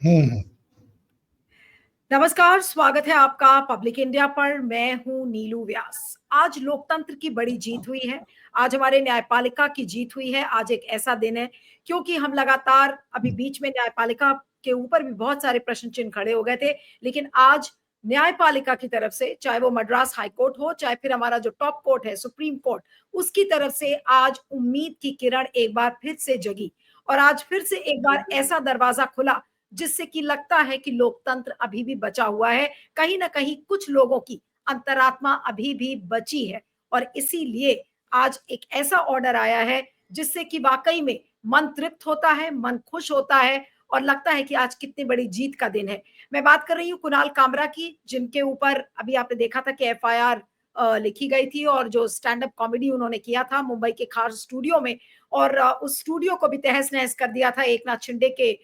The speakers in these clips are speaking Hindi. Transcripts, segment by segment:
हम्म। नमस्कार, स्वागत है आपका पब्लिक इंडिया पर। मैं हूं नीलू व्यास। आज लोकतंत्र की बड़ी जीत हुई है। आज हमारे न्यायपालिका की जीत हुई है। आज एक ऐसा दिन है क्योंकि हम लगातार अभी बीच में न्यायपालिका के ऊपर भी बहुत सारे प्रश्न चिन्ह खड़े हो गए थे, लेकिन आज न्यायपालिका की तरफ से, चाहे वो मद्रास हाई कोर्ट हो, चाहे फिर हमारा जो टॉप कोर्ट है सुप्रीम कोर्ट, उसकी तरफ से आज उम्मीद की किरण एक बार फिर से जगी और आज फिर से एक बार ऐसा दरवाजा खुला जिससे कि लगता है कि लोकतंत्र अभी भी बचा हुआ है। कहीं ना कहीं कुछ लोगों की अंतरात्मा अभी भी बची है और इसीलिए आज एक ऐसा ऑर्डर आया है जिससे कि वाकई में मन तृप्त होता है, मन खुश होता है और लगता है कि आज कितनी बड़ी जीत का दिन है। मैं बात कर रही हूँ कुणाल कामरा की, जिनके ऊपर अभी आपने देखा था कि एफआईआर लिखी गई थी और जो स्टैंड अप कॉमेडी उन्होंने किया था मुंबई के खास स्टूडियो में, और उस स्टूडियो को भी तहस नहस कर दिया था एकनाथ शिंदे के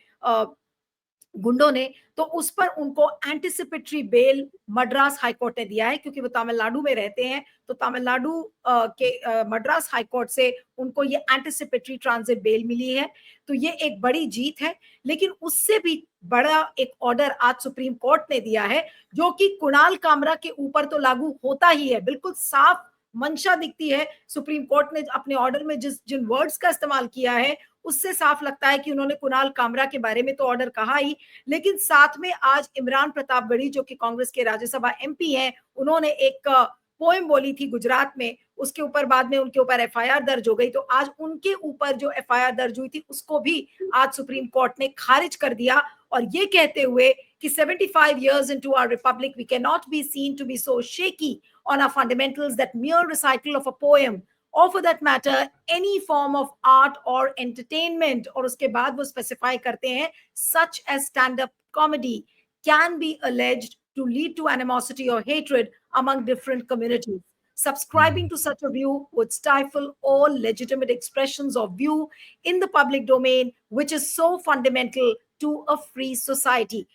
गुंडों ने। तो उस पर उनको एंटिसिपेटरी बेल मद्रास हाईकोर्ट ने दिया है, क्योंकि वो तमिलनाडु में रहते हैं। तो तमिलनाडु के मद्रास हाईकोर्ट से उनको ये एंटिसिपेटरी ट्रांजिट बेल मिली है। तो ये एक बड़ी जीत है, लेकिन उससे भी बड़ा एक ऑर्डर आज सुप्रीम कोर्ट ने दिया है, जो कि कुणाल कामरा के ऊपर तो लागू होता ही है। बिल्कुल साफ मंशा दिखती है। सुप्रीम कोर्ट ने अपने ऑर्डर में जिन वर्ड्स का इस्तेमाल किया है, उससे साफ लगता है कि उन्होंने कुणाल कामरा के बारे में तो ऑर्डर कहा ही, लेकिन साथ में आज इमरान प्रतापगढ़ी, जो कि कांग्रेस के राज्यसभा एमपी हैं, उन्होंने एक पोएम बोली थी गुजरात में। उसके ऊपर बाद में उनके ऊपर एफआईआर दर्ज हो गई। तो आज उनके ऊपर जो एफआईआर दर्ज हुई थी उसको भी आज सुप्रीम कोर्ट ने खारिज कर दिया, और ये कहते हुए कि 75 years into our republic we cannot be seen to be so shaky on our fundamentals that mere recital of a poem, or for that matter any form of art or entertainment, और उसके बाद वो स्पेसिफाई करते हैं such as stand up comedy can be alleged to lead to animosity or hatred among different communities. Subscribing to such a view would stifle all legitimate expressions of view in the public domain, which is so fundamental to a free society.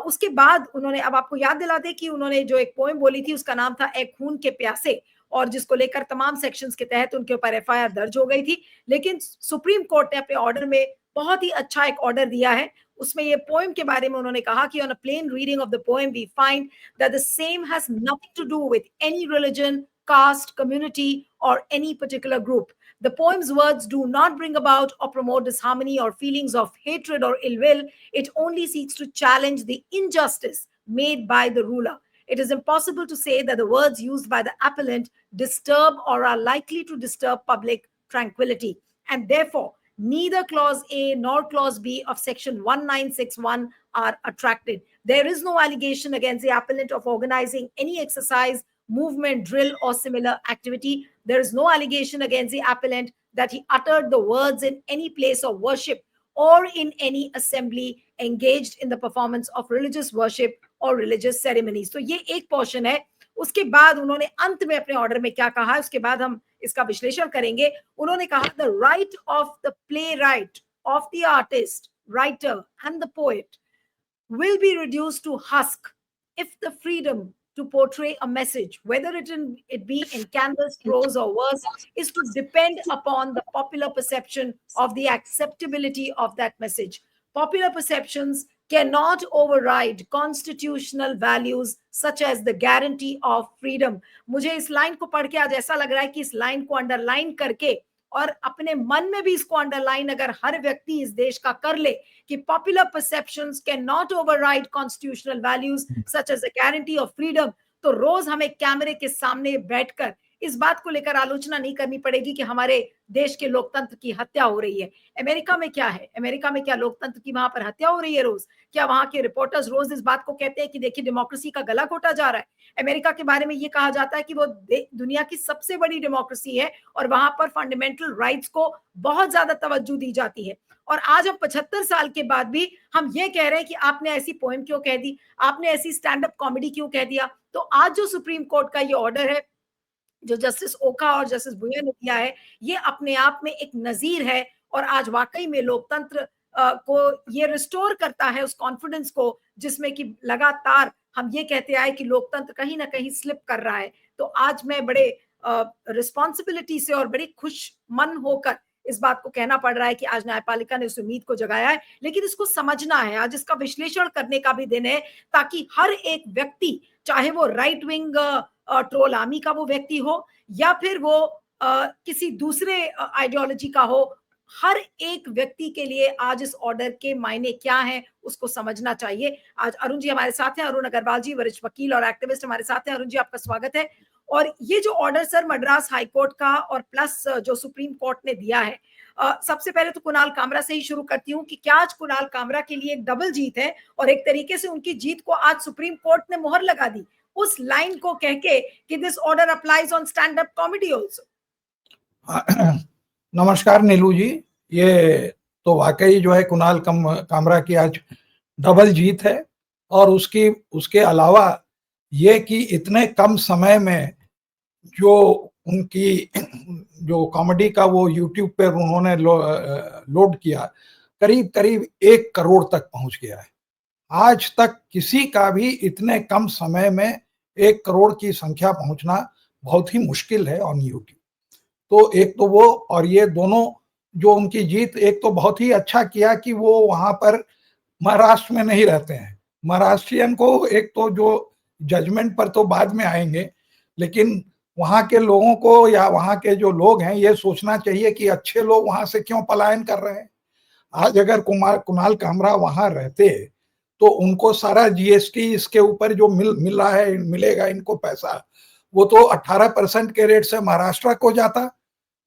उसके बाद उन्होंने, अब आपको याद दिलाते कि उन्होंने जो एक पोएम बोली थी उसका नाम था ए खून के प्यासे, और जिसको लेकर तमाम सेक्शंस के तहत उनके ऊपर एफआईआर दर्ज हो गई थी। लेकिन सुप्रीम कोर्ट ने अपने ऑर्डर में बहुत ही अच्छा एक ऑर्डर दिया है। उसमें ये पोएम के बारे में उन्होंने कहा कि on a plain reading of the poem we find that the same has nothing to do with any religion, caste, community, or any particular group. The poem's words do not bring about or promote disharmony or feelings of hatred or ill will. It only seeks to challenge the injustice made by the ruler. It is impossible to say that the words used by the appellant disturb or are likely to disturb public tranquility. And therefore, neither clause A nor clause B of section 1961 are attracted. There is no allegation against the appellant of organizing any exercise, movement, drill, or similar activity. There is no allegation against the appellant that he uttered the words in any place of worship or in any assembly engaged in the performance of religious worship or religious ceremonies. तो ये एक पोर्शन है। उसके बाद उन्होंने अंत में अपने ऑर्डर में क्या कहा है, उसके बाद हम इसका विश्लेषण करेंगे। उन्होंने कहा the right of the play right of the artist, writer and the poet will be reduced to husk if the freedom to portray a message, whether it be in canvas, prose, or verse, is to depend upon the popular perception of the acceptability of that message. Popular perceptions cannot override constitutional values such as the guarantee of freedom. मुझे इस लाइन को पढ़ के आज ऐसा लग रहा है कि इस लाइन को अंडरलाइन करके और अपने मन में भी इसको अंडरलाइन अगर हर व्यक्ति इस देश का कर ले कि popular perceptions cannot override constitutional values such as a guarantee of freedom, तो रोज हमें कैमरे के सामने बैठकर इस बात को लेकर आलोचना नहीं करनी पड़ेगी कि हमारे देश के लोकतंत्र की हत्या हो रही है। अमेरिका में क्या है? अमेरिका में क्या लोकतंत्र की वहां पर हत्या हो रही है रोज? क्या वहां के रिपोर्टर्स रोज इस बात को कहते हैं कि देखिए डेमोक्रेसी का गला घोटा जा रहा है? अमेरिका के बारे में ये कहा जाता है कि वो दुनिया की सबसे बड़ी डेमोक्रेसी है और वहां पर फंडामेंटल राइट्स को बहुत ज्यादा तवज्जो दी जाती है। और आज हम 75 साल के बाद भी हम ये कह रहे हैं कि आपने ऐसी पोएम क्यों कह दी, आपने ऐसी स्टैंड अप कॉमेडी क्यों कह दिया। तो आज जो सुप्रीम कोर्ट का ये ऑर्डर है, जो जस्टिस ओखा और जस्टिस भुइया ने दिया है, ये अपने आप में एक नजीर है और आज वाकई में लोकतंत्र को ये रिस्टोर करता है उस कॉन्फिडेंस को जिसमें कि लगातार हम ये कहते आए कि लोकतंत्र कहीं ना कहीं स्लिप कर रहा है। तो आज मैं बड़े रिस्पॉन्सिबिलिटी से और बड़ी खुश मन होकर इस बात को कहना पड़ रहा है कि आज न्यायपालिका ने उस उम्मीद को जगाया है, लेकिन इसको समझना है, आज इसका विश्लेषण करने का भी दिन है, ताकि हर एक व्यक्ति, चाहे वो राइट विंग ट्रोल आर्मी का वो व्यक्ति हो या फिर वो किसी दूसरे आइडियोलॉजी का हो, हर एक व्यक्ति के लिए आज इस ऑर्डर के मायने क्या हैं उसको समझना चाहिए। आज अरुण जी हमारे साथ हैं, अरुण अग्रवाल जी वरिष्ठ वकील और एक्टिविस्ट हमारे साथ हैं। अरुण जी आपका स्वागत है। और ये जो order sir Madras high court का और प्लस जो सुप्रीम कोर्ट ने दिया है, सबसे पहले तो कुणाल कामरा से ही शुरू करती हूँ कि क्या आज कुणाल कामरा के लिए एक डबल जीत है और एक तरीके से उनकी जीत को आज सुप्रीम कोर्ट ने मोहर लगा दी उस लाइन को कह के कि this order applies on stand up comedy also. नमस्कार नीलू जी, ये तो वाकई जो है कुणाल कामरा की आज डबल जीत है। और उसके अलावा ये कि इतने कम समय में जो उनकी जो कॉमेडी का वो यूट्यूब पर उन्होंने लोड किया, करीब करीब 1 करोड़ तक पहुंच गया है। आज तक किसी का भी इतने कम समय में 1 करोड़ की संख्या पहुंचना बहुत ही मुश्किल है ऑन यूट्यूब। तो एक तो वो, और ये दोनों जो उनकी जीत, एक तो बहुत ही अच्छा किया कि वो वहां पर महाराष्ट्र में नहीं रहते हैं। महाराष्ट्रियन को एक तो जो जजमेंट पर तो बाद में आएंगे, लेकिन वहां के लोगों को या वहां के जो लोग हैं ये सोचना चाहिए कि अच्छे लोग वहां से क्यों पलायन कर रहे हैं। आज अगर कुणाल कामरा वहां रहते तो उनको सारा जीएसटी इसके ऊपर जो मिल रहा है, मिलेगा इनको पैसा, वो तो 18% के रेट से महाराष्ट्र को जाता,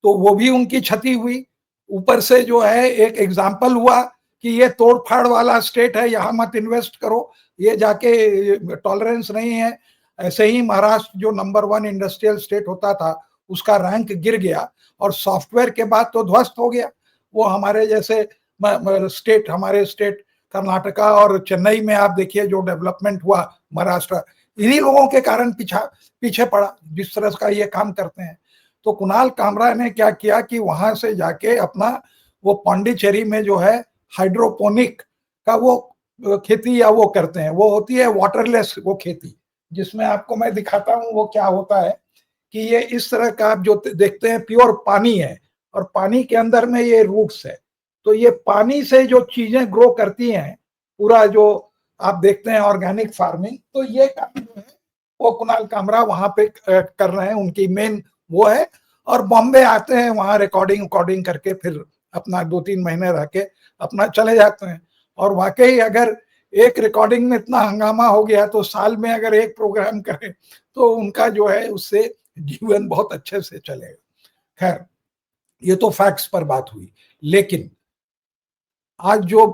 तो वो भी उनकी क्षति हुई। ऊपर से जो है एक एग्जाम्पल हुआ कि ये तोड़ फाड़ वाला स्टेट है, यहाँ मत इन्वेस्ट करो, ये जाके टॉलरेंस नहीं है। ऐसे ही महाराष्ट्र जो नंबर 1 इंडस्ट्रियल स्टेट होता था उसका रैंक गिर गया और सॉफ्टवेयर के बाद तो ध्वस्त हो गया। वो हमारे जैसे स्टेट, हमारे स्टेट कर्नाटका और चेन्नई में आप देखिए जो डेवलपमेंट हुआ, महाराष्ट्र इन्हीं लोगों के कारण पीछे पड़ा जिस तरह का ये काम करते हैं। तो कुणाल कामरा ने क्या किया कि वहां से जाके अपना वो पांडिचेरी में जो है हाइड्रोपोनिक का वो खेती या वो करते हैं, वो होती है वाटरलेस वो खेती, जिसमें आपको मैं दिखाता हूँ वो क्या होता है कि ये इस तरह का आप जो देखते हैं प्योर पानी है और पानी के अंदर में ये रूट्स है। तो ये पानी से जो चीजें ग्रो करती हैं, पूरा जो आप देखते हैं ऑर्गेनिक फार्मिंग, तो ये काम जो है वो कुणाल कामरा वहां पे कर रहे हैं, उनकी मेन वो है। और बॉम्बे आते हैं, वहां रिकॉर्डिंग करके फिर अपना 2-3 महीने रह के अपना चले जाते हैं। और वाकई अगर एक रिकॉर्डिंग में इतना हंगामा हो गया तो साल में अगर एक प्रोग्राम करें तो उनका जो है उससे जीवन बहुत अच्छे से चलेगा। खैर, ये तो फैक्ट्स पर बात हुई। लेकिन आज जो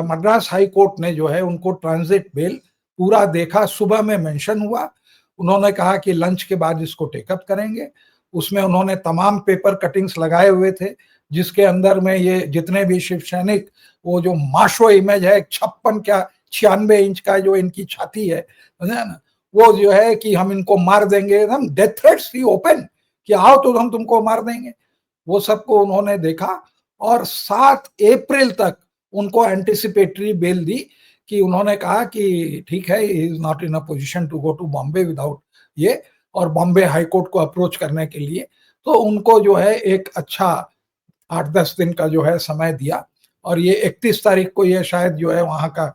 मद्रास हाई कोर्ट ने जो है उनको ट्रांजिट बेल पूरा देखा, सुबह में मेंशन हुआ, उन्होंने कहा कि लंच के बाद इसको टेकअप करेंगे। उसमें उन्होंने तमाम पेपर कटिंग्स लगाए हुए थे जिसके अंदर में ये जितने भी शिव सैनिक, वो जो माशो इमेज है 96 इंच का जो इनकी छाती है ना, वो जो है कि हम इनको मार देंगे, हम डेथ थ्रेट्स ही ओपन कि आओ तो हम तुमको मार देंगे, वो सबको उन्होंने देखा। और 7 अप्रैल तक उनको एंटिसिपेटरी बेल दी कि उन्होंने कहा कि ठीक है, he is not in a position to go to Bombay without ये, और बॉम्बे हाई कोर्ट को अप्रोच करने के लिए। तो उनको जो है एक अच्छा 8-10 दिन का जो है समय दिया। और ये 31 तारीख को ये शायद जो है वहां का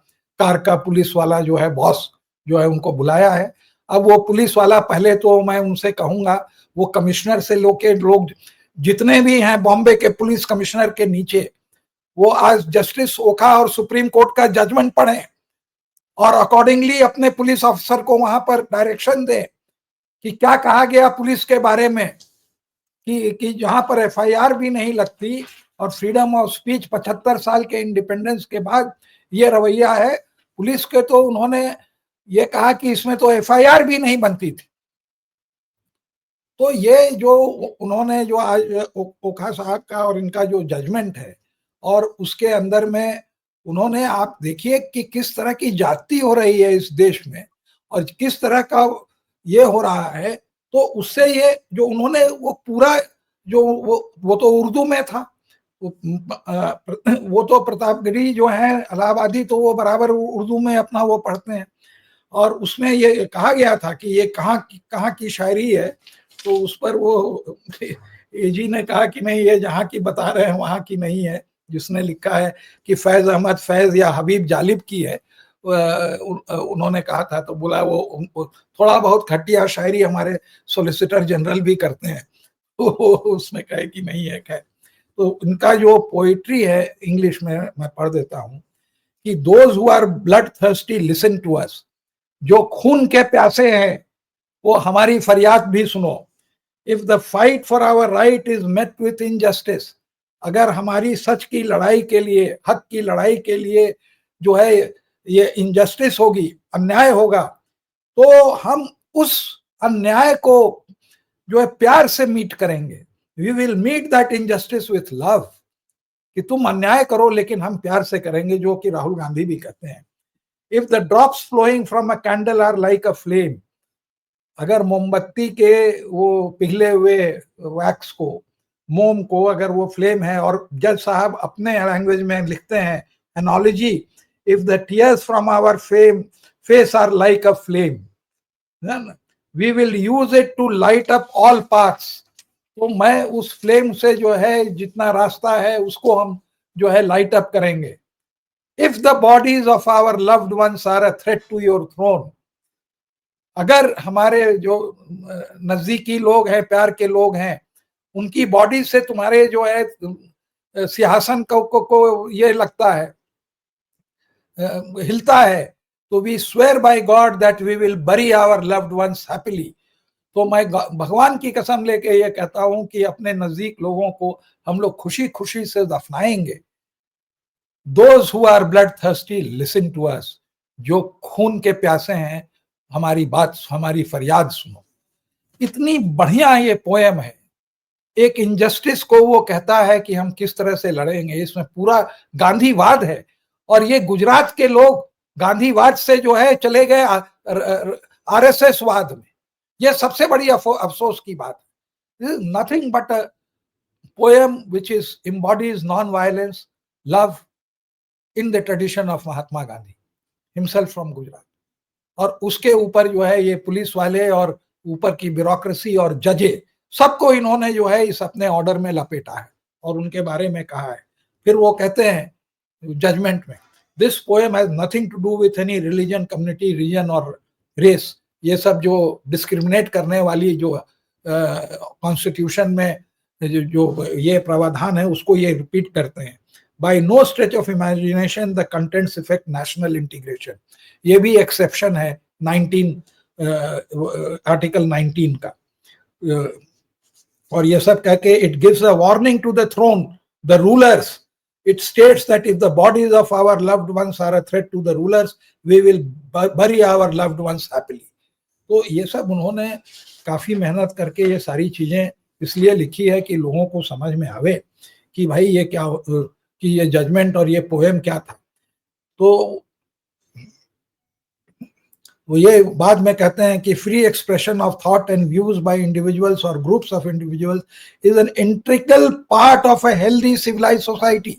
कार का पुलिस वाला जो है बॉस जो है उनको बुलाया है। अब वो पुलिस वाला, पहले तो मैं उनसे कहूंगा वो कमिश्नर से लोग जितने भी हैं बॉम्बे के पुलिस कमिश्नर के नीचे, वो आज जस्टिस ओखा और सुप्रीम कोर्ट का जजमेंट पढ़ें और अकॉर्डिंगली अपने पुलिस ऑफिसर को वहां पर डायरेक्शन दें कि क्या कहा गया पुलिस के बारे में, कि जहां पर एफआईआर भी नहीं लगती और फ्रीडम ऑफ स्पीच 75 साल के इंडिपेंडेंस के बाद ये रवैया है पुलिस के। तो उन्होंने ये कहा कि इसमें तो एफआईआर भी नहीं बनती थी। तो ये जो उन्होंने जो आज ओखा साहब का और इनका जो जजमेंट है, और उसके अंदर में उन्होंने, आप देखिए कि किस तरह की जाति हो रही है इस देश में और किस तरह का ये हो रहा है। तो उससे ये जो उन्होंने वो पूरा जो वो तो उर्दू में था, वो तो प्रतापगढ़ी जो है इलाहाबादी, तो वो बराबर उर्दू में अपना वो पढ़ते हैं। और उसमें ये कहा गया था कि ये कहाँ की शायरी है, तो उस पर वो एजी ने कहा कि नहीं, ये जहाँ की बता रहे हैं वहाँ की नहीं है। जिसने लिखा है कि फैज अहमद फैज या हबीब जालिब की है, उन्होंने कहा था, तो बोला वो थोड़ा बहुत खट्टिया शायरी हमारे सोलिसिटर जनरल भी करते हैं, तो उसमें कहे कि नहीं है। खैर, तो उनका जो पोइट्री है इंग्लिश में मैं पढ़ देता हूँ कि those who are blood thirsty listen to us, जो खून के प्यासे हैं वो हमारी फरियाद भी सुनो। If the fight for our right is met with injustice, अगर हमारी सच की लड़ाई के लिए, हक की लड़ाई के लिए जो है ये इनजस्टिस होगी, अन्याय होगा, तो हम उस अन्याय को जो है प्यार से मीट करेंगे। We will meet that injustice with love, कि तुम अन्याय करो लेकिन हम प्यार से करेंगे, जो कि राहुल गांधी भी कहते हैं। If the drops flowing from a candle are like a flame, अगर मोमबत्ती के वो पिघले हुए वैक्स को, मोम को, अगर वो फ्लेम है, और जज साहब अपने लैंग्वेज में लिखते हैं analogy, if the tears from our face are like a flame, we will use it to light up all paths, तो मैं उस फ्लेम से जो है जितना रास्ता है उसको हम जो है लाइट अप करेंगे। If the bodies of our loved ones are a threat to your throne, अगर हमारे जो नजदीकी लोग हैं, प्यार के लोग हैं, उनकी बॉडी से तुम्हारे जो है सिंहासन को ये लगता है, हिलता है, तो we swear by God that we will bury our loved ones happily, तो मैं भगवान की कसम लेके ये कहता हूं कि अपने नजदीक लोगों को हम लोग खुशी खुशी से दफनाएंगे। Those who are blood thirsty listen to us, जो खून के प्यासे हैं हमारी बात, हमारी फरियाद सुनो। इतनी बढ़िया ये पोएम है। एक इनजस्टिस को वो कहता है कि हम किस तरह से लड़ेंगे, इसमें पूरा गांधीवाद है। और ये गुजरात के लोग गांधीवाद से जो है चले गए आरएसएस वाद में। ये सबसे बड़ी अफसोस की बात है। This is nothing but a poem which is embodies non-violence, love in the tradition of Mahatma Gandhi himself from Gujarat। और उसके ऊपर जो है ये पुलिस वाले और ऊपर की ब्यूरोक्रेसी और जजे, सबको इन्होंने जो है इस अपने ऑर्डर में लपेटा है और उनके बारे में कहा है। फिर वो कहते हैं जजमेंट में, this poem has nothing to do with any religion, community, region और रेस। ये सब जो डिस्क्रिमिनेट करने वाली जो कॉन्स्टिट्यूशन में जो ये प्रावधान है उसको ये रिपीट करते हैं। By no stretch of imagination the contents effect national integration, ये भी एक्सेप्शन है 19 आर्टिकल 19 का। और ये सब कह के it gives a warning to the throne, the rulers, it states that if the bodies of our loved ones are a threat to the rulers, we will bury our loved ones happily। तो ये सब उन्होंने काफी मेहनत करके ये सारी चीजें इसलिए लिखी है कि लोगों को समझ में आवे कि भाई ये क्या, कि ये जजमेंट और ये पोएम क्या था। तो वो ये बाद में कहते हैं कि free expression of thought and views by individuals और groups of individuals is an intrinsic part of a healthy civilised society.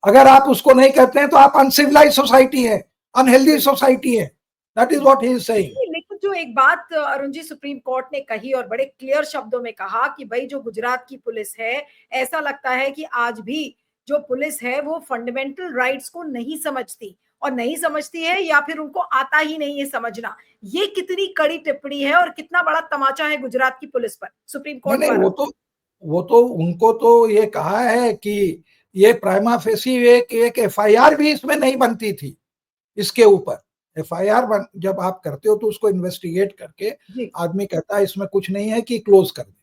अगर आप उसको नहीं कहते हैं तो आप अनसिविलाइज्ड सोसाइटी है, अनहेल्दी सोसाइटी है। That is what he is saying. लेकिन जो एक बात अरुण जी सुप्रीम कोर्ट ने कही और बड़े क्लियर शब्दों में कहा कि भाई जो गुजरात की पुलिस है, ऐसा लगता है कि आज भी जो पुलिस है वो फंडामेंटल राइट्स को नहीं समझती, और नहीं समझती है या फिर उनको आता ही नहीं है समझना। ये कितनी कड़ी टिप्पणी है और कितना बड़ा तमाचा है गुजरात की पुलिस पर सुप्रीम कोर्ट नहीं, द्वारा। वो तो उनको तो ये कहा है कि ये प्राइमा फेसी एक एफआईआर भी इसमें नहीं बनती थी। इसके ऊपर एफआईआर जब आप करते हो तो उसको इन्वेस्टिगेट करके आदमी कहता है इसमें कुछ नहीं है कि क्लोज कर दे।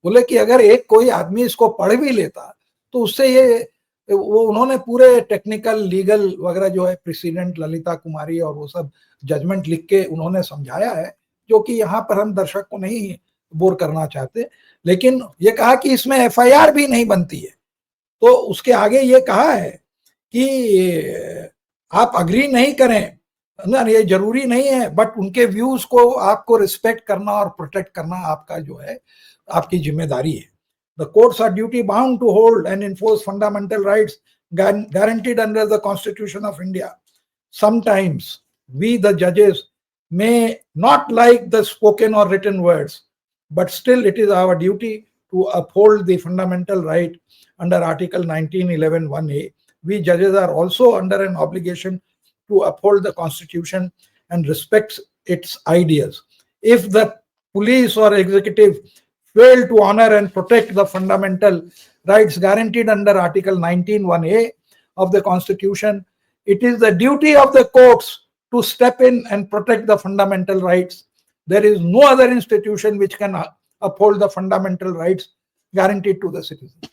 बोले कि अगर एक कोई आदमी इसको पढ़ भी लेता तो उससे ये वो उन्होंने पूरे टेक्निकल लीगल वगैरह जो है प्रेसिडेंट ललिता कुमारी और वो सब जजमेंट लिख के उन्होंने समझाया है, जो कि यहाँ पर हम दर्शक को नहीं बोर करना चाहते। लेकिन ये कहा कि इसमें एफआईआर भी नहीं बनती है। तो उसके आगे ये कहा है कि आप अग्री नहीं करें ना, ये जरूरी नहीं है, बट उनके व्यूज को आपको रिस्पेक्ट करना और प्रोटेक्ट करना आपका जो है आपकी जिम्मेदारी है। The courts are duty bound to hold and enforce fundamental rights guaranteed under the Constitution of India. Sometimes we the judges may not like the spoken or written words, but still it is our duty to uphold the fundamental right under Article 1911(1)(a), we judges are also under an obligation to uphold the Constitution and respect its ideas. If the police or executive fail to honor and protect the fundamental rights guaranteed under Article 19(1)(a) of the Constitution, it is the duty of the courts to step in and protect the fundamental rights. There is no other institution which can uphold the fundamental rights guaranteed to the citizen.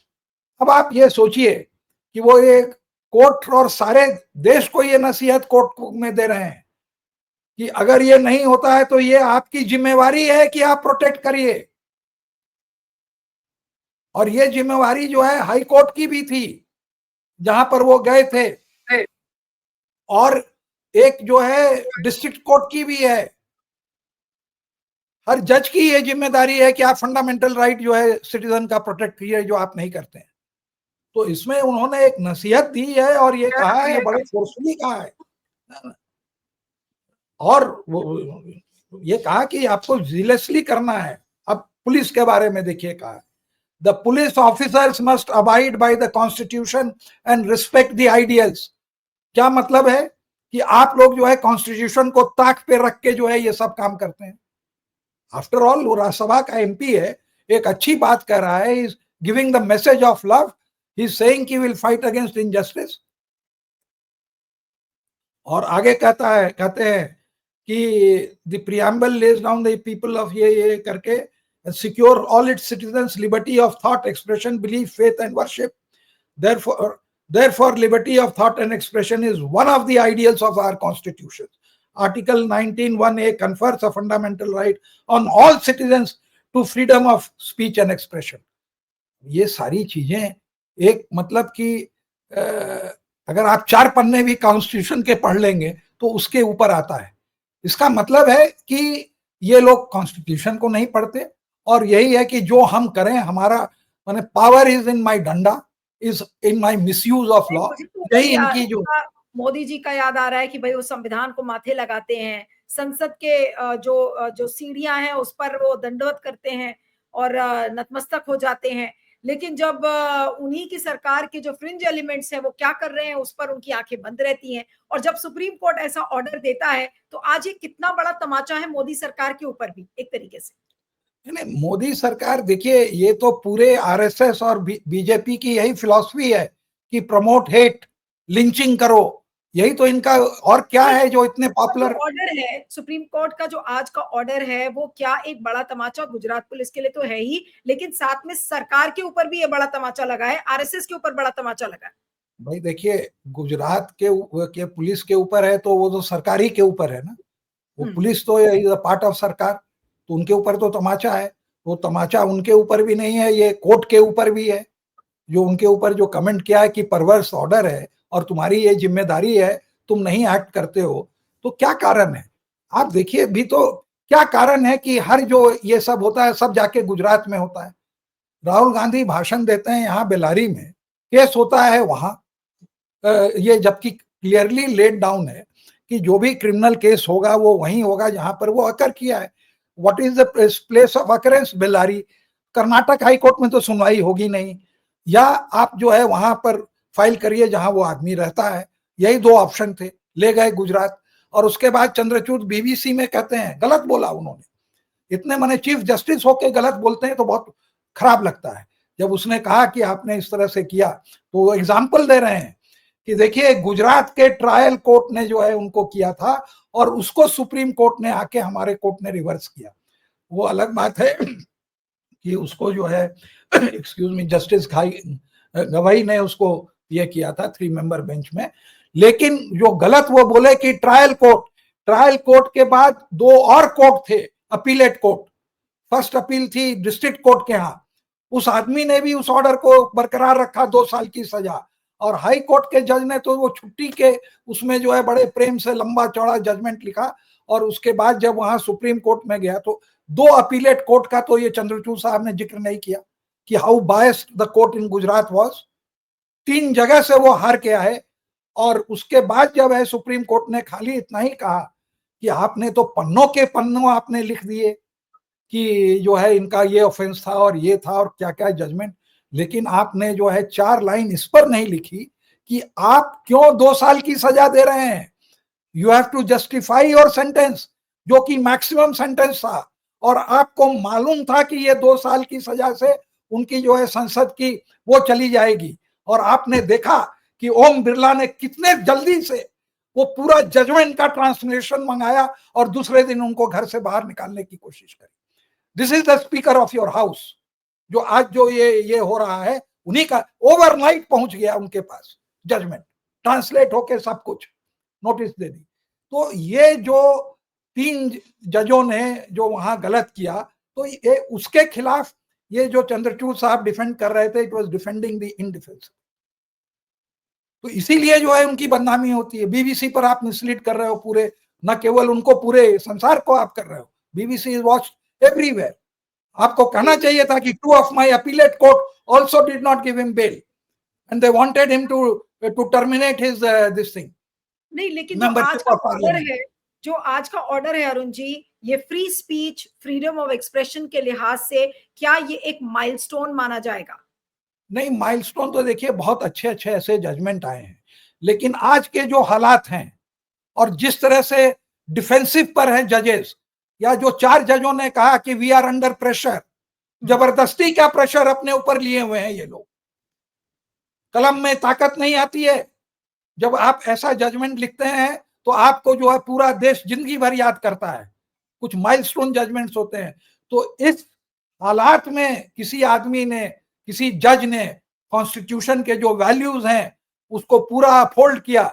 अब आप ये सोचिए कि वो एक कोर्ट और सारे देश को ये नसीहत कोर्ट में दे रहे हैं कि अगर ये नहीं होता है तो ये आपकी जिम्मेवारी है कि आप प्रोटेक्ट करिए। और ये जिम्मेवारी जो है हाई कोर्ट की भी थी जहां पर वो गए थे, और एक जो है डिस्ट्रिक्ट कोर्ट की भी है। हर जज की ये जिम्मेदारी है कि आप फंडामेंटल राइट जो है सिटीजन का प्रोटेक्ट कीजिए, जो आप नहीं करते हैं। तो इसमें उन्होंने एक नसीहत दी है और ये कहा है, ये बड़े फोर्सफुली कहा है, और ये कहा कि आपको जीलसली करना है। अब पुलिस के बारे में देखिए कहा, the police officers must abide by the constitution and respect the ideals. क्या मतलब है कि आप लोग जो है कॉन्स्टिट्यूशन को ताक पे रख के जो है ये सब काम करते हैं। आफ्टर ऑल वो राज्यसभा का एमपी है, एक अच्छी बात कर रहा है, is giving the message of love, he is saying कि विल फाइट अगेंस्ट इनजस्टिस। और आगे कहते हैं कि the preamble lays down the people of ये करके secure all its citizens liberty of thought, expression, belief, faith and worship. Therefore liberty of thought and expression is one of the ideals of our constitution. Article 19(1)(a) confers a fundamental right on all citizens to freedom of speech and expression. ये सारी चीजें एक मतलब कि अगर आप 4 पन्ने भी कॉन्स्टिट्यूशन के पढ़ लेंगे तो उसके ऊपर आता है। इसका मतलब है कि ये लोग कॉन्स्टिट्यूशन को नहीं पढ़ते, और यही है कि जो हम करें, हमारा माने पावर इज इन माय डंडा, is in my misuse of law. यही इनकी जो मोदी जी का याद आ रहा है कि भाई वो संविधान को माथे लगाते हैं, संसद के जो सीढ़ियां हैं उस पर वो दंडवत करते हैं और नतमस्तक हो जाते हैं। लेकिन जब उन्हीं की सरकार के जो फ्रिंज एलिमेंट्स हैं वो क्या कर रहे हैं उस पर उनकी आंखें बंद रहती हैं। और जब सुप्रीम कोर्ट ऐसा ऑर्डर देता है तो आज ये कितना बड़ा तमाचा है मोदी सरकार के ऊपर भी एक तरीके से। नहीं, मोदी सरकार देखिए, ये तो पूरे आरएसएस और बीजेपी की यही फिलॉसफी है कि प्रमोट हेट, लिंचिंग करो, यही तो इनका, और क्या है जो इतने पॉपुलर ऑर्डर है सुप्रीम कोर्ट का, जो आज का ऑर्डर है वो क्या एक बड़ा तमाचा गुजरात पुलिस के लिए तो है ही, लेकिन साथ में सरकार के ऊपर भी ये बड़ा तमाचा लगा है, आरएसएस के ऊपर बड़ा तमाचा लगा है। भाई देखिए, गुजरात के पुलिस के ऊपर है तो वो तो सरकारी के ऊपर है ना, वो पुलिस तो इज अ पार्ट ऑफ सरकार, तो उनके ऊपर तो तमाचा है। वो तमाचा उनके ऊपर भी नहीं है, ये कोर्ट के ऊपर भी है, जो उनके ऊपर जो कमेंट किया है कि परवर्स ऑर्डर है और तुम्हारी ये जिम्मेदारी है, तुम नहीं एक्ट करते हो, तो क्या कारण है? आप देखिए भी तो क्या कारण है कि हर जो ये सब होता है सब जाके गुजरात में होता है। राहुल गांधी भाषण देते हैं यहाँ बेलारी में, केस होता है वहां, ये जबकि क्लियरली लेड डाउन है कि जो भी क्रिमिनल केस होगा वो वहीं होगा जहां पर वो अकर किया है। What is the place of occurrence? Bellary. Karnataka high court में तो सुनवाई होगी नहीं, या आप जो है वहां पर फाइल करिए जहां वो आदमी रहता है। यही 2 ऑप्शन थे, ले गए गुजरात। और उसके बाद चंद्रचूड़ बीबीसी में कहते हैं, गलत बोला उन्होंने, इतने माने चीफ जस्टिस होके गलत बोलते हैं तो बहुत खराब लगता है। जब उसने कहा कि आपने इस तरह से किया तो वो एग्जाम्पल दे रहे हैं कि देखिए गुजरात के ट्रायल कोर्ट ने जो है उनको किया था और उसको सुप्रीम कोर्ट ने आके हमारे कोर्ट ने रिवर्स किया। वो अलग बात है कि उसको जो है एक्सक्यूज मी जस्टिस गवाई ने उसको ये किया था 3 मेंबर बेंच में। लेकिन जो गलत वो बोले कि ट्रायल कोर्ट के बाद 2 और कोर्ट थे, अपीलेट कोर्ट। फर्स्ट अपील थी डिस्ट्रिक्ट कोर्ट के यहाँ, उस आदमी ने भी उस ऑर्डर को बरकरार रखा, 2 साल की सजा। और हाई कोर्ट के जज ने तो वो छुट्टी के उसमें जो है बड़े प्रेम से लंबा चौड़ा जजमेंट लिखा। और उसके बाद जब वहां सुप्रीम कोर्ट में गया तो 2 अपीलेट कोर्ट का तो ये चंद्रचूड़ साहब ने जिक्र नहीं किया कि how biased the court in Gujarat was. 3 जगह से वो हार के आए। और उसके बाद जब है सुप्रीम कोर्ट ने खाली इतना ही कहा कि आपने तो पन्नों के पन्नों आपने लिख दिए कि जो है इनका ये ऑफेंस था और ये था और क्या क्या जजमेंट, लेकिन आपने जो है 4 लाइन इस पर नहीं लिखी कि आप क्यों 2 साल की सजा दे रहे हैं। You have to justify your sentence, जो कि मैक्सिमम सेंटेंस था, और आपको मालूम था कि ये 2 साल की सजा से उनकी जो है संसद की वो चली जाएगी, और आपने देखा कि ओम बिरला ने कितने जल्दी से वो पूरा जजमेंट का ट्रांसलेशन मंगाया और दूसरे दिन उनको घर से बाहर निकालने की कोशिश करी। This is the speaker of your house, जो आज जो ये हो रहा है, उन्हीं का ओवरनाइट पहुंच गया उनके पास जजमेंट, ट्रांसलेट होके सब कुछ नोटिस दे दी। तो ये जो 3 जजों ने जो वहां गलत किया, तो ये उसके खिलाफ ये जो चंद्रचूड़ साहब डिफेंड कर रहे थे, इट वाज डिफेंडिंग द इनडिफेंस। तो इसीलिए जो है उनकी बदनामी होती है। बीबीसी पर आप मिसलीड कर रहे हो पूरे, न केवल उनको, पूरे संसार को आप कर रहे हो। BBC is watched everywhere. आपको कहना चाहिए था कि 2 of my appellate court also did not give him bail and they wanted him to terminate his this thing, नहीं, लेकिन मेंबरशिप ऑफ पार्लियामेंट। जो आज का ऑर्डर है अरुण जी, ये free speech, freedom of expression के लिहाज से क्या ये एक माइलस्टोन माना जाएगा? नहीं, माइलस्टोन तो देखिए बहुत अच्छे अच्छे ऐसे जजमेंट आए हैं, लेकिन आज के जो हालात हैं और जिस तरह से डिफेंसिव पर हैं जजेस, या जो 4 जजों ने कहा कि वी आर अंडर प्रेशर, जबरदस्ती क्या प्रेशर अपने ऊपर लिए हुए हैं ये लोग। कलम में ताकत नहीं आती है। जब आप ऐसा जजमेंट लिखते हैं तो आपको जो है पूरा देश जिंदगी भर याद करता है। कुछ माइलस्टोन जजमेंट्स होते हैं। तो इस हालात में किसी आदमी ने, किसी जज ने कॉन्स्टिट्यूशन के जो वैल्यूज हैं उसको पूरा फोल्ड किया।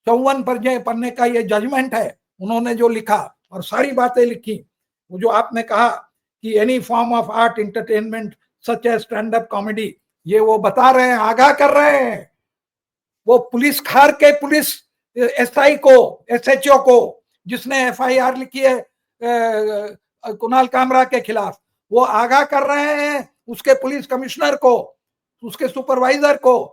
54 पन्ने का ये जजमेंट है, उन्होंने जो लिखा और सारी बातें लिखी। वो जो आपने कहा कि any form of art entertainment such as stand up comedy, ये वो बता रहे हैं, आगाह कर रहे हैं। वो पुलिस खार के पुलिस एसआई को, एसएचओ को, जिसने एफआईआर लिखी है कुणाल कामरा के खिलाफ, वो आगाह कर रहे हैं उसके पुलिस कमिश्नर को, उसके सुपरवाइजर को,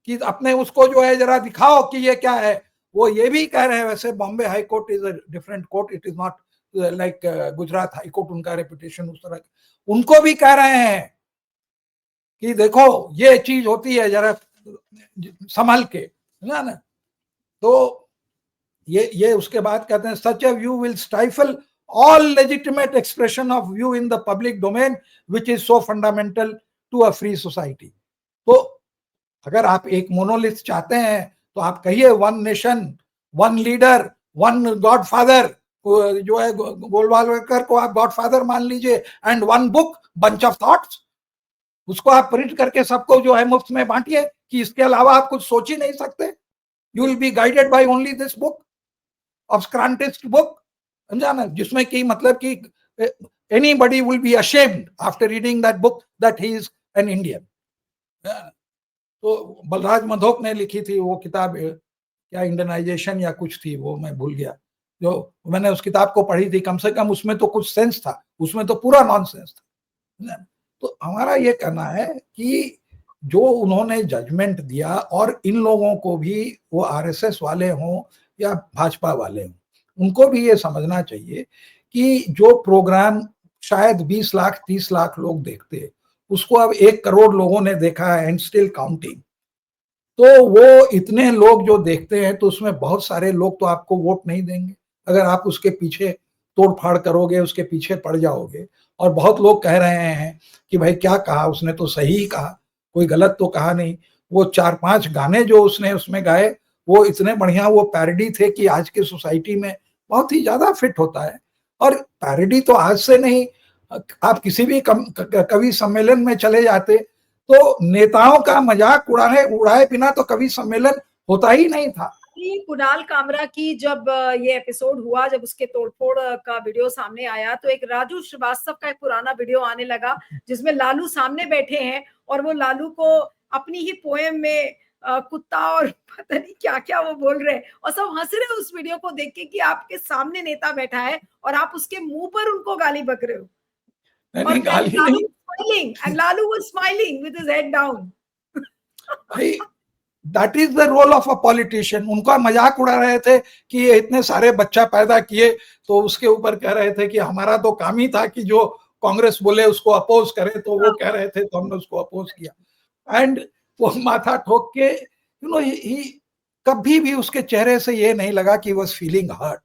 कि अपने उसको जो है जरा दिखाओ कि ये क्या है। वो ये भी कह रहे हैं, वैसे Bombay high court is a different court, it is not like Gujarat high court, उनका रेपुटेशन उस तरह, उनको भी कह रहे हैं कि देखो ये चीज होती है, जरा संभल के, है ना। तो ये उसके बाद कहते हैं such a view will stifle all legitimate expression of view in the public domain which is so fundamental to a free society. तो अगर आप एक मोनोलिथ चाहते हैं तो आप कहिए one nation, one leader, one godfather, जो है गोलवालकर को आप गॉडफादर मान लीजिए, and one book bunch of thoughts, उसको आप प्रिंट करके सबको जो है मुफ्त में बांटिए कि इसके अलावा आप कुछ सोच ही नहीं सकते। You will be guided by only this book, obscurantist book, समझा ना, जिसमें कि मतलब कि anybody will be ashamed after reading that book that he is an Indian. तो बलराज मधोक ने लिखी थी वो किताब, क्या इंडियनाइजेशन या कुछ थी, वो मैं भूल गया। जो मैंने उस किताब को पढ़ी थी, कम से कम उसमें तो कुछ सेंस था, उसमें तो पूरा नॉनसेंस था। तो हमारा ये कहना है कि जो उन्होंने जजमेंट दिया, और इन लोगों को भी, वो आरएसएस वाले हों या भाजपा वाले हों, उनको भी ये समझना चाहिए कि जो प्रोग्राम शायद 20 लाख 30 लाख लोग देखते, उसको अब 1 करोड़ लोगों ने देखा है एंड स्टिल काउंटिंग। तो वो इतने लोग जो देखते हैं, तो उसमें बहुत सारे लोग तो आपको वोट नहीं देंगे अगर आप उसके पीछे तोड़फाड़ करोगे, उसके पीछे पड़ जाओगे। और बहुत लोग कह रहे हैं कि भाई क्या कहा उसने, तो सही ही कहा, कोई गलत तो कहा नहीं। वो 4-5 गाने जो उसने उसमें गाए, वो इतने बढ़िया वो पैरोडी थे कि आज की सोसाइटी में बहुत ही ज्यादा फिट होता है। और पैरोडी तो आज से नहीं, आप किसी भी कवि सम्मेलन में चले जाते तो नेताओं का मजाक उड़ाए बिना तो कवि सम्मेलन होता ही नहीं था। कुणाल कामरा की जब ये एपिसोड हुआ, जब उसके तोड़फोड़ का वीडियो सामने आया, तो एक राजू श्रीवास्तव का एक पुराना वीडियो आने लगा जिसमें लालू सामने बैठे हैं और वो लालू को अपनी ही पोएम में कुत्ता और पता नहीं क्या क्या वो बोल रहे हैं, और सब हंस रहे हैं उस वीडियो को देख के कि आपके सामने नेता बैठा है और आप उसके मुंह पर उनको गाली बक रहे हो। और गाली नहीं, and Lalu was smiling with his head down. भाई that is the role of a politician. उनका मजाक उड़ा रहे थे कि ये इतने सारे बच्चा पैदा किए, तो उसके ऊपर कह रहे थे कि हमारा तो काम ही था कि जो कांग्रेस बोले उसको अपोज करे, तो वो कह रहे थे तो हमने उसको अपोज किया। एंड वो माथा ठोक के ही कभी भी उसके चेहरे से ये नहीं लगा कि was feeling hurt.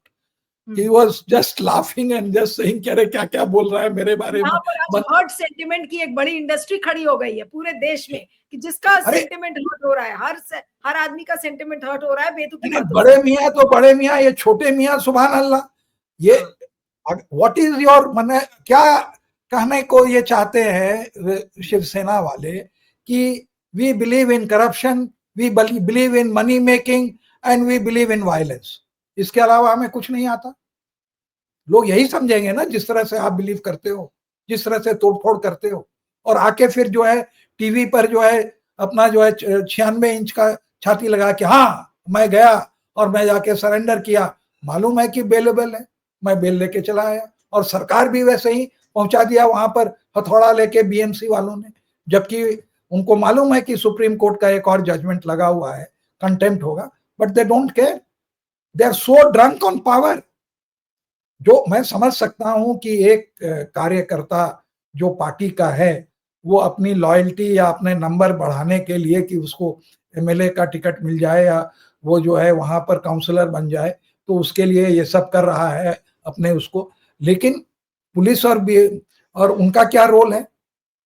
He was just laughing and just saying कि अरे क्या क्या बोल रहा है मेरे बारे में। यहाँ पर आज हर्ट सेंटिमेंट की एक बड़ी इंडस्ट्री खड़ी हो गई है पूरे देश में, कि जिसका सेंटिमेंट हर्ट हो रहा है, हर आदमी का सेंटिमेंट हर्ट हो रहा है बेतुकी बातों से। बड़े मियाँ तो बड़े मियाँ, ये छोटे मियाँ सुभान अल्लाह। ये व्हाट इज योर, मैंने क्या कहने को ये चाहते हैं शिवसेना वाले कि we believe in corruption, we believe in money making and we believe in violence. इसके अलावा हमें कुछ नहीं आता। लोग यही समझेंगे ना, जिस तरह से आप बिलीव करते हो, जिस तरह से तोड़फोड़ करते हो, और आके फिर जो है टीवी पर जो है अपना जो है 96 इंच का छाती लगा के हाँ मैं गया और मैं जाके सरेंडर किया, मालूम है कि बेलेबल है, मैं बेल लेके चला आया। और सरकार भी वैसे ही पहुंचा दिया वहां पर हथौड़ा लेके बीएमसी वालों ने, जबकि उनको मालूम है कि सुप्रीम कोर्ट का एक और जजमेंट लगा हुआ है, कंटेम्प्ट होगा, but they don't care. They are so drunk on power. जो मैं समझ सकता हूं कि एक कार्यकर्ता जो पार्टी का है वो अपनी लॉयल्टी या अपने नंबर बढ़ाने के लिए कि उसको एमएलए का टिकट मिल जाए या वो जो है वहां पर काउंसलर बन जाए, तो उसके लिए ये सब कर रहा है अपने उसको। लेकिन पुलिस और उनका क्या रोल है?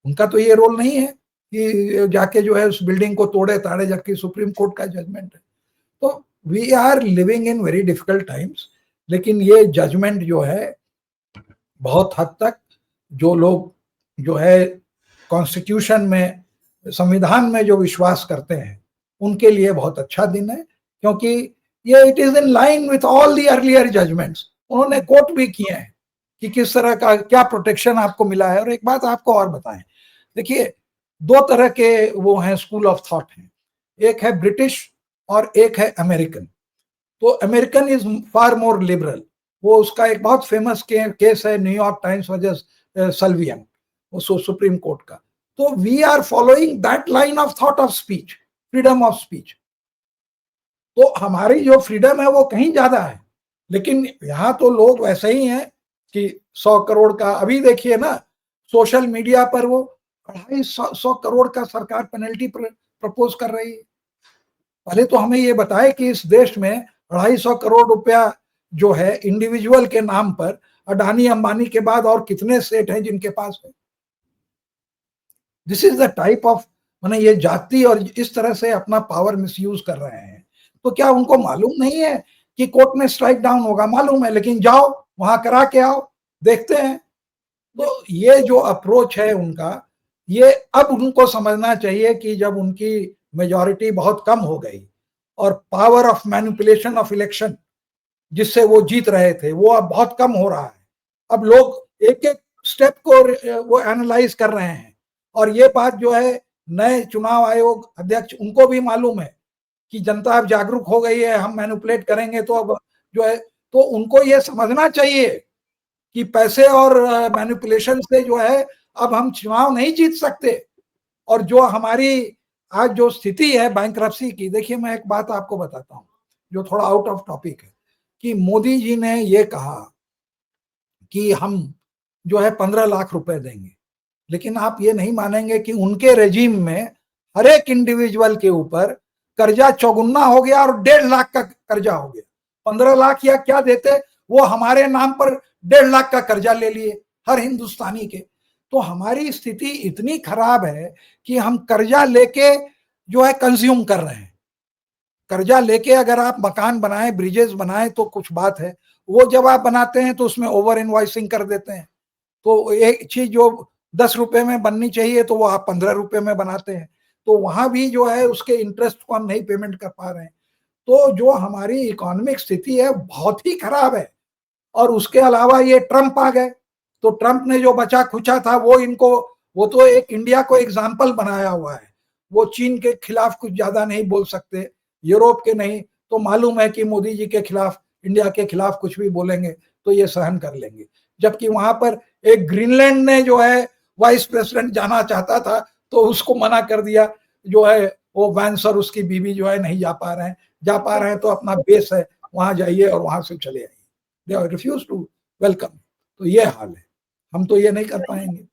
उनका तो ये रोल नहीं है कि जाके जो है उस बिल्डिंग को तोड़े ताड़े, जबकि सुप्रीम कोर्ट का जजमेंट है। तो we are living in very difficult times. लेकिन ये जजमेंट जो है बहुत हद तक जो लोग जो है कॉन्स्टिट्यूशन में, संविधान में जो विश्वास करते हैं उनके लिए बहुत अच्छा दिन है, क्योंकि ये it is in line with all the earlier judgments. उन्होंने कोट भी किए हैं कि किस तरह का क्या प्रोटेक्शन आपको मिला है। और एक बात आपको और बताएं, देखिए दो तरह के वो हैं स्कूल ऑफ थॉट हैं, एक है ब्रिटिश और एक है अमेरिकन। तो American is far more liberal. वो उसका एक बहुत फेमस केस है न्यूयॉर्क टाइम्स वजह सल्वियन, वो सुप्रीम कोर्ट का। तो we are following that line of thought of speech, freedom of speech. तो हमारी जो फ्रीडम है वो कहीं ज्यादा है। लेकिन यहाँ तो लोग वैसे ही हैं कि 100 करोड़ का, अभी देखिए ना सोशल मीडिया पर वो 250 करोड़ का सरकार पेनल्टी प्रपोज कर रही है। पहले तो हमें ये बताए कि इस देश में 250 करोड़ रुपया जो है इंडिविजुअल के नाम पर अडानी अंबानी के बाद और कितने सेठ हैं जिनके पास है। This is the type of, माने ये जाति और इस तरह से अपना पावर मिसयूज कर रहे हैं। तो क्या उनको मालूम नहीं है कि कोर्ट में स्ट्राइक डाउन होगा? मालूम है, लेकिन जाओ वहां करा के आओ, देखते हैं। तो ये जो अप्रोच है उनका, ये अब उनको समझना चाहिए कि जब उनकी मेजॉरिटी बहुत कम हो गई और power of manipulation of election जिससे वो जीत रहे थे वो अब बहुत कम हो रहा है। अब लोग एक एक स्टेप को वो एनालाइज कर रहे हैं। और ये बात जो है नए चुनाव आयोग अध्यक्ष उनको भी मालूम है कि जनता अब जागरूक हो गई है, हम मैनिपुलेट करेंगे तो अब जो है, तो उनको ये समझना चाहिए कि पैसे और मैनिपुलेशन से जो है अब हम चुनाव नहीं जीत सकते। और जो हमारी आज जो स्थिति है बैंकरप्सी की, देखिए मैं एक बात आपको बताता हूँ जो थोड़ा आउट ऑफ टॉपिक है, कि मोदी जी ने ये कहा कि हम जो है 15 लाख रुपए देंगे। लेकिन आप ये नहीं मानेंगे कि उनके रेजिम में हर एक इंडिविजुअल के ऊपर कर्जा चौगुना हो गया और 1.5 लाख का कर्जा हो गया। 15 लाख या क्या देते, वो हमारे नाम पर 1.5 लाख का कर्जा ले लिए हर हिंदुस्तानी के। तो हमारी स्थिति इतनी खराब है कि हम कर्जा लेके जो है कंज्यूम कर रहे हैं। कर्जा लेके अगर आप मकान बनाए, ब्रिजेस बनाए तो कुछ बात है, वो जब आप बनाते हैं तो उसमें ओवर इनवॉइसिंग कर देते हैं। तो एक चीज जो 10 रुपए में बननी चाहिए तो वो आप 15 रुपए में बनाते हैं। तो वहां भी जो है उसके इंटरेस्ट को हम नहीं पेमेंट कर पा रहे हैं। तो जो हमारी इकोनॉमिक स्थिति है बहुत ही खराब है। और उसके अलावा ये ट्रंप आ गए, तो ट्रंप ने जो बचा खुचा था वो इनको, वो तो एक इंडिया को एग्जाम्पल बनाया हुआ है। वो चीन के खिलाफ कुछ ज्यादा नहीं बोल सकते, यूरोप के नहीं, तो मालूम है कि मोदी जी के खिलाफ, इंडिया के खिलाफ कुछ भी बोलेंगे तो ये सहन कर लेंगे। जबकि वहां पर एक ग्रीनलैंड ने जो है वाइस प्रेसिडेंट जाना चाहता था तो उसको मना कर दिया जो है वो वैंस और उसकी बीवी जो है नहीं जा पा रहे हैं, जा पा रहे हैं तो अपना बेस है वहां जाइए और वहां से चले आइए, दे रिफ्यूज टू वेलकम। तो ये हाल है, हम तो ये नहीं कर पाएंगे।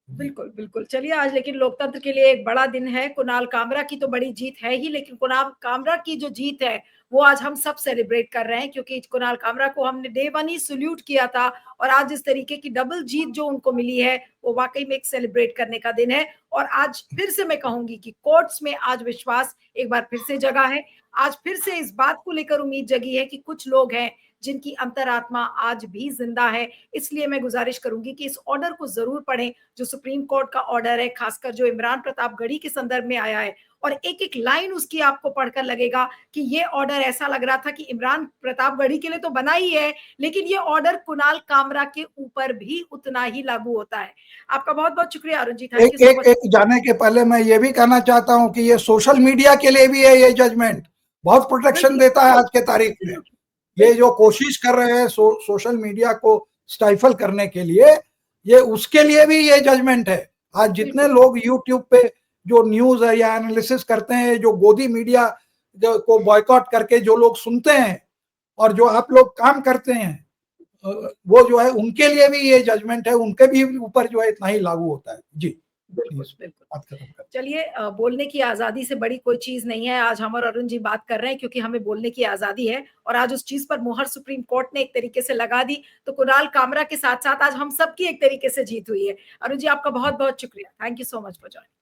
बिल्कुल, बिल्कुल। चलिए आज लेकिन लोकतंत्र के लिए एक बड़ा दिन है। कुणाल कामरा की तो बड़ी जीत है ही, लेकिन कुणाल कामरा की जो जीत है, वो आज हम सब सेलिब्रेट कर रहे हैं क्योंकि कुणाल कामरा को हमने डे 1 ही सैल्यूट किया था और आज इस तरीके की डबल जीत जो उनको मिली है, वो वाक़ई में एक सेलिब्रेट करने का दिन है। और आज फिर से मैं कहूँगी कि कोर्ट्स में आज विश्वास एक बार फिर से जगा है। आज फिर से इस बात को लेकर उम्मीद जगी है कि कुछ लोग हैं जिनकी अंतरात्मा आज भी जिंदा है। इसलिए मैं गुज़ारिश करूँगी कि इस ऑर्डर को ज़रूर पढ़ें, जो सुप्रीम कोर्ट का ऑर्डर है, खासकर जो इमरान प्रतापगढ़ी के संदर्भ में आया है, और एक-एक लाइन उसकी आपको पढ़कर लगेगा कि ये ऑर्डर ऐसा लग रहा था कि इमरान प्रतापगढ़ी के लिए तो बना ही है, लेकिन ये ऑर्डर कुणाल कामरा के ऊपर भी उतना ही लागू होता है। आपका बहुत-बहुत शुक्रिया अरुण जी, थैंक एक यू सो एक मच। एक जाने के पहले मैं ये भी कहना चाहता हूं कि ये सोशल मीडिया के लिए भी है, ये जजमेंट बहुत प्रोटेक्शन बिल्कुल, देता है आज के तारीख में। ये जो बिल्कुल, कोशिश कर रहे हैं सोशल मीडिया को स्टाइफल करने के लिए, ये उसके लिए भी ये जजमेंट है। आज जितने बिल्कुल, लोग यूट्यूब पे जो न्यूज है या एनालिसिस करते हैं, जो गोदी मीडिया को बॉयकॉट करके जो लोग सुनते हैं और जो आप लोग काम करते हैं, वो जो है उनके लिए भी ये जजमेंट है, उनके भी ऊपर जो है इतना ही लागू होता है। जी बिल्कुल, प्लीज बिल्कुल। बात खत्म कर। चलिए बोलने की आज़ादी से बड़ी कोई चीज़ नहीं है। आज हम और अरुण जी बात कर रहे हैं क्योंकि हमें बोलने की आज़ादी है और आज उस चीज़ पर मुहर सुप्रीम कोर्ट ने एक तरीके से लगा दी, तो कुणाल कामरा के साथ-साथ आज हम सबकी एक तरीके से जीत हुई है। अरुण जी, आपका बहुत-बहुत शुक्रिया। Thank you so much for joining.